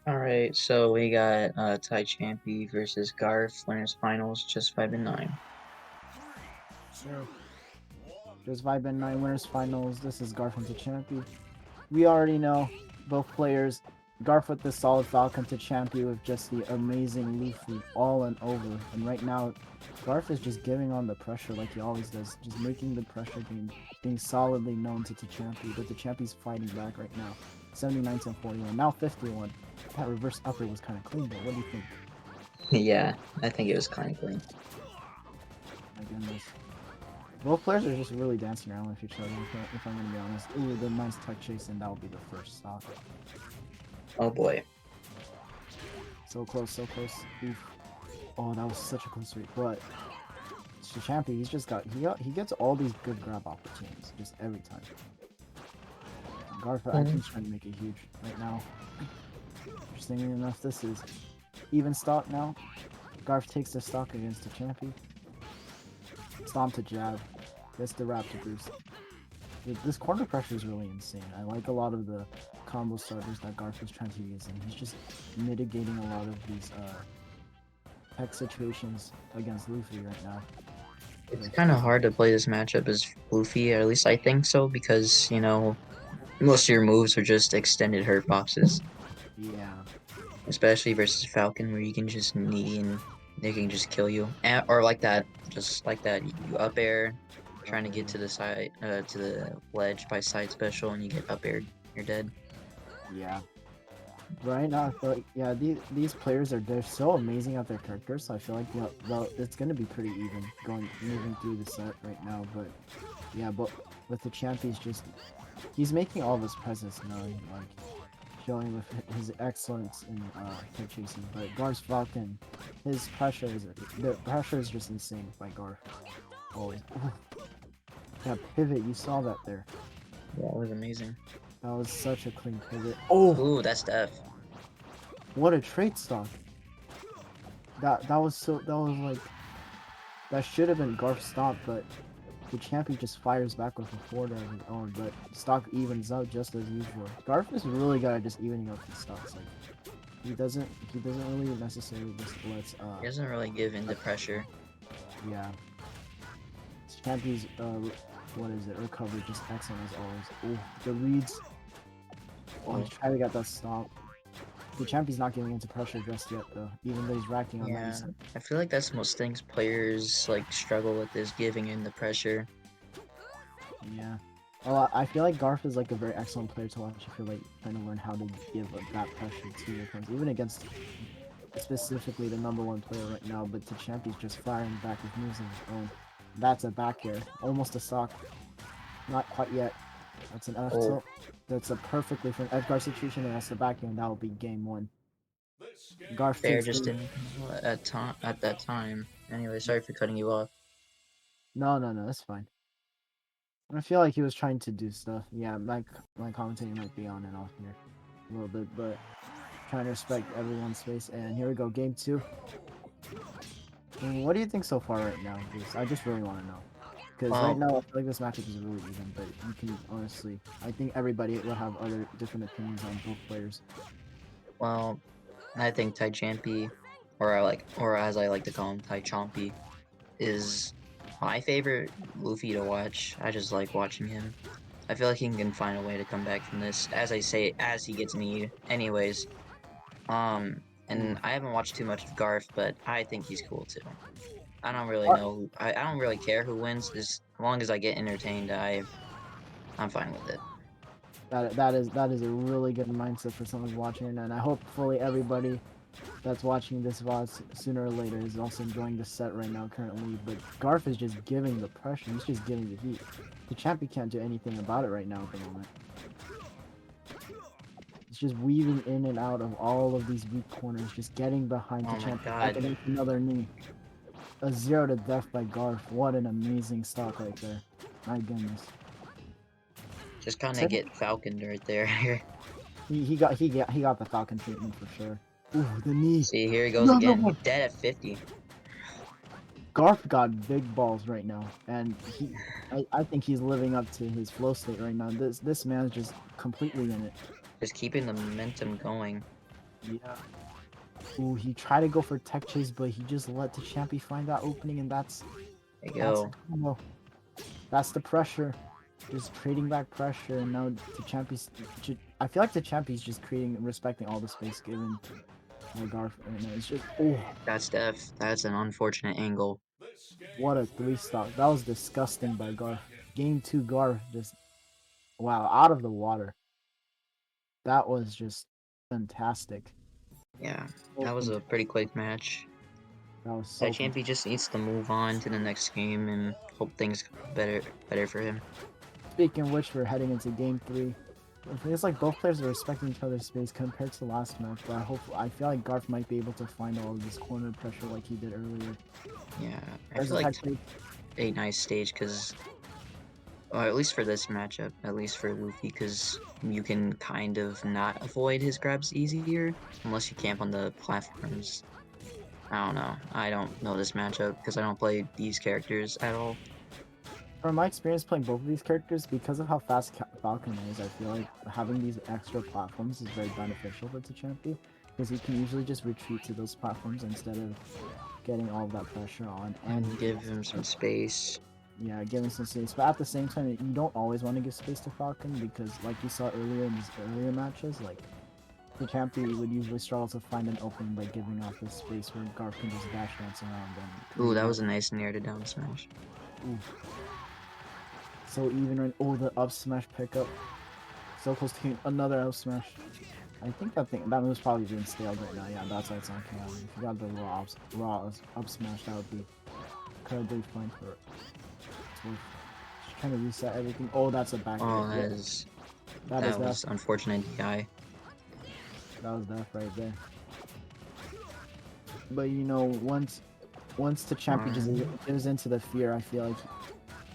Alright, so we got Tichampi versus Garth, winners finals, just 5-9. Sure. There's Vibin 9 winners finals. This is Garth and Tichampi. We already know both players. Garth with the solid Falcon, Tichampi with just the amazing Luffy all and over. And right now, Garth is just giving on the pressure like he always does, just making the pressure being solidly known to Tichampi. But Tichampi's fighting back right now. 79 to 41, now 51. That reverse upper was kind of clean, but what do you think? Yeah, I think it was kind of clean. My goodness. Both players are just really dancing around with each other, if I'm going to be honest. Ooh, the nice tech chase, and that will be the first stop. Oh boy. So close, so close. Oof. Oh, that was such a close read. But Tichampi, he gets all these good grab opportunities just every time. Garth, I think he's trying to make it huge right now. Interestingly enough, this is even stock now. Garth takes the stock against Tichampi. Stomp to jab. Gets the wrap to boost. This corner pressure is really insane. I like a lot of the combo starters that Garth was trying to use, and he's just mitigating a lot of these tech situations against Luffy right now. It's kind of hard to play this matchup as Luffy, or at least I think so, because, you know, most of your moves are just extended hurt boxes. Yeah. Especially versus Falcon, where you can just knee and they can just kill you. Or like that, just like that, you up air, trying to get to the side, to the ledge by side special, and you get up aired, you're dead. Yeah. Right now, I feel like these players they're so amazing at their characters. So I feel like it's gonna be pretty even moving through the set right now. But yeah, but with the champ, he's making all of his presence known, like showing with his excellence in tech chasing. But Garth's Falcon, the pressure is just insane by Garth. Always. That pivot, you saw that there. Yeah, it was amazing. That was such a clean pivot. Oh, Ooh, that's F. what a trait stock. That was like that should have been Garth's stop, but the champion just fires back with a forward of his own, but stock evens out just as usual. Garth is really good at just evening out these stocks. Like he doesn't really necessarily just lets He doesn't really give in to pressure. yeah. Champion's what is it? Recovery just excellent as always. Oh, the reads. Oh, he's trying to get that stop. The champion's not getting into pressure just yet though, even though he's racking on Yeah, 97. I feel like that's most things players like struggle with is giving in the pressure. Yeah. Well, I feel like Garth is like a very excellent player to watch if you're like trying to learn how to give that pressure to your opponents, even against specifically the #1 player right now. But the champion's just firing back with moves of his own. That's a back air, almost a sock. Not quite yet. That's an F tilt. That's a perfectly from Edgar situation, and that's the back air, and that will be game one. Garth Fair takes just the. didn't at that time. Anyway, sorry for cutting you off. No, no, no, that's fine. I feel like he was trying to do stuff. Yeah, my commentating might be on and off here a little bit, but trying to respect everyone's space. And here we go, game two. What do you think so far right now, Bruce? I just really want to know. Because right Well, now, I feel like this matchup is really even, but you can honestly, I think everybody will have other different opinions on both players. well, I think Tichampi, or as I like to call him, Tichampi, is my favorite Luffy to watch. I just like watching him. I feel like he can find a way to come back from this, as I say, as he gets need. Anyways, and I haven't watched too much of Garth, but I think he's cool too. I don't really know. I don't really care who wins. As long as I get entertained, I'm fine with it. That is a really good mindset for someone watching, and I hope fully everybody that's watching this VOD sooner or later is also enjoying the set right now currently. But Garth is just giving the pressure. He's just giving the heat. The champion can't do anything about it right now at the moment. It's just weaving in and out of all of these weak corners, just getting behind the Oh my champion. god. Another knee. A 0 to death by Garth. What an amazing stock right there. My goodness. Just kind of get falconed right there. He got the Falcon treatment for sure. Ooh, the knee. See, here he goes Another again. one. Dead at 50. Garth got big balls right now, and I think he's living up to his flow state right now. This man's just completely in it. Just keeping the momentum going. Yeah. Ooh, he tried to go for tech chase, but he just let Tichampi find that opening, and There you that's a go. combo. That's the pressure. Just trading back pressure, and now Tichampi's. I feel like Tichampi's just respecting all the space given by Garth right now. It's just, oh, That's an unfortunate angle. what a 3 stock. That was disgusting by Garth. Game 2 Garth just, wow, out of the water. That was just fantastic. Yeah, So that was a pretty fantastic. quick match. That was so Tichampi fantastic. just needs to move on to the next game and hope things go better for him. Speaking of which, we're heading into game 3. It feels like both players are respecting each other's space compared to the last match, but I feel like Garth might be able to find all of this corner pressure like he did earlier. Yeah, I There's feel a like tech chase. a nice stage because, or at least for this matchup, at least for Luffy, because you can kind of not avoid his grabs easier unless you camp on the platforms. I don't know. I don't know this matchup because I don't play these characters at all. From my experience playing both of these characters, because of how fast Falcon is, I feel like having these extra platforms is very beneficial for Tichampi, because he can usually just retreat to those platforms instead of getting all of that pressure on, and he And can give also him some start, space. yeah, giving some space. But at the same time, you don't always want to give space to Falcon, because like you saw earlier in these earlier matches, like Tichampi would usually struggle to find an opening by giving off this space where Garth can just dash dance around and Ooh, leave that out. was a nice nair to down smash. Ooh. So even right, oh, the up smash pickup. So close to getting another up smash. I think that move's probably being staled right now. Yeah, that's why it's on camera. If you got the raw up smash, that would be incredibly fun for it. Just trying to reset everything. Oh, that's a back kick. Oh, Yeah, that is that death. was unfortunate DI. That was death right there. But once the champion just Um, gives into the fear, I feel like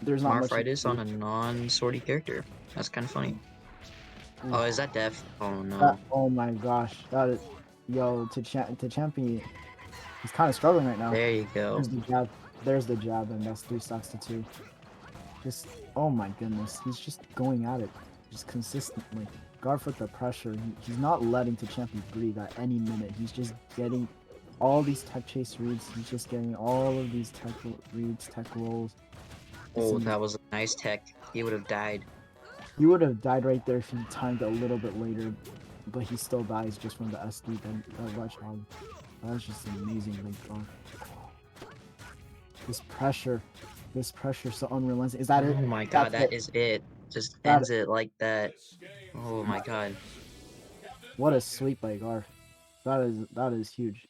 there's not much he Arthritis can on a non-sortie character. That's kind of funny. do. Oh, is that Def? Oh That, no. oh my gosh, that is, yo, to champion. He's kind of struggling right now. There you go. There's the jab. There's the jab, and that's 3 stocks to 2. Just, oh my goodness, he's just going at it, just consistently. Garth with the pressure. He's not letting Tichampi breathe at any minute. He's just getting all these tech chase reads. He's just getting all of these tech reads, tech rolls. Oh, that was a nice tech. He would have died. He would have died right there if he timed a little bit later, but he still dies just from the SD that ledge hog. That's just amazing, like, this pressure, so unrelenting. Is that it? Oh my god, That's that it. is it. Just That ends it like that. Oh my god. What a sweep by Garth. That is huge.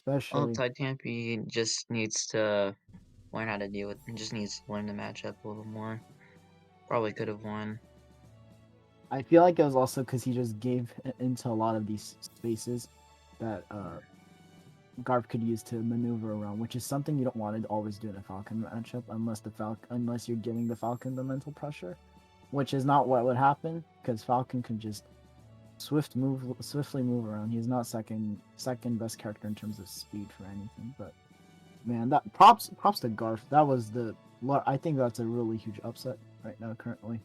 Oh, Especially, Tichampi just needs to learn how to deal with just needs to learn the matchup a little more. Probably could have won. I feel like it was also because he just gave into a lot of these spaces that Garth could use to maneuver around, which is something you don't want to always do in a Falcon matchup, unless you're giving the Falcon the mental pressure, which is not what would happen because Falcon can just swiftly move around. He's not second best character in terms of speed for anything, but man, that props to Garth. That was I think that's a really huge upset right now currently.